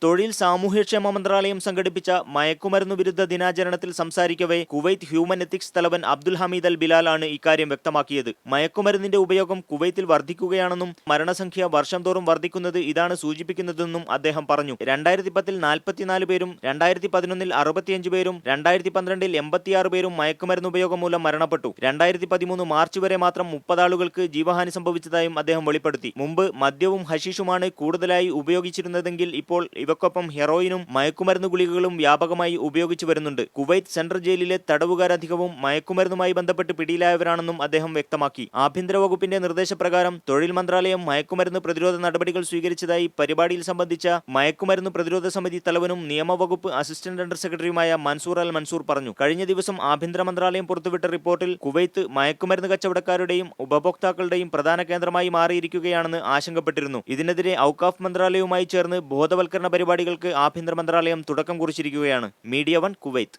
തൊഴിൽ സാമൂഹ്യക്ഷേമ മന്ത്രാലയം സംഘടിപ്പിച്ച മയക്കുമരുന്ന് വിരുദ്ധ ദിനാചരണത്തിൽ സംസാരിക്കവേ കുവൈത്ത് ഹ്യൂമൻ എത്തിക്സ് തലവൻ അബ്ദുൽ ഹമീദ് അൽ ബിലാലാണ് ഇക്കാര്യം വ്യക്തമാക്കിയത്. മയക്കുമരുന്നിന്റെ ഉപയോഗം കുവൈത്തിൽ വർദ്ധിക്കുകയാണെന്നും മരണസംഖ്യ വർഷം തോറും വർദ്ധിക്കുന്നത് ഇതാണ് സൂചിപ്പിക്കുന്നതെന്നും അദ്ദേഹം പറഞ്ഞു. 2010 44 പേരും 2011 65 പേരും 2012 86 പേരും മയക്കുമരുന്ന് ഉപയോഗം മൂലം മരണപ്പെട്ടു. 2013 മാർച്ച് വരെ മാത്രം 30 ആളുകൾക്ക് ജീവഹാനി സംഭവിച്ചതായും അദ്ദേഹം വെളിപ്പെടുത്തി. മുമ്പ് മദ്യവും ഹശീഷുമാണ് കൂടുതലായി ഉപയോഗിച്ചിരുന്നതെങ്കിൽ ഇപ്പോൾ ഇവക്കൊപ്പം ഹെറോയിനും മയക്കുമരുന്ന് ഗുളികകളും വ്യാപകമായി ഉപയോഗിച്ചു വരുന്നുണ്ട്. കുവൈത്ത് സെൻട്രൽ ജയിലിലെ തടവുകാരധികവും മയക്കുമരുന്നുമായി ബന്ധപ്പെട്ട് പിടിയിലായവരാണെന്നും അദ്ദേഹം വ്യക്തമാക്കി. ആഭ്യന്തര വകുപ്പിന്റെ നിർദ്ദേശപ്രകാരം തൊഴിൽ മന്ത്രാലയം മയക്കുമരുന്ന് പ്രതിരോധ നടപടികൾ സ്വീകരിച്ചതായി പരിപാടിയിൽ സംബന്ധിച്ച മയക്കുമരുന്ന് പ്രതിരോധ സമിതി തലവനും നിയമവകുപ്പ് അസിസ്റ്റന്റ് അണ്ടർ സെക്രട്ടറിയുമായ മൻസൂർ അൽ മൻസൂർ പറഞ്ഞു. കഴിഞ്ഞ ദിവസം ആഭ്യന്തര മന്ത്രാലയം പുറത്തുവിട്ട റിപ്പോർട്ടിൽ കുവൈത്ത് മയക്കുമരുന്ന് കച്ചവടക്കാരുടെയും ഉപഭോക്താക്കളുടെയും പ്രധാന കേന്ദ്രമായി മാറിയിരിക്കുകയാണെന്ന് ആശങ്കപ്പെട്ടിരുന്നു. ഇതിനെതിരെ ഔക്കാഫ് മന്ത്രാലയവുമായി ചേർന്ന് ബോധവൽക്കരണ പരിപാടികൾക്ക് ആഭ്യന്തര മന്ത്രാലയം തുടക്കം കുറിച്ചിരിക്കുകയാണ്. Media 1 Kuwait.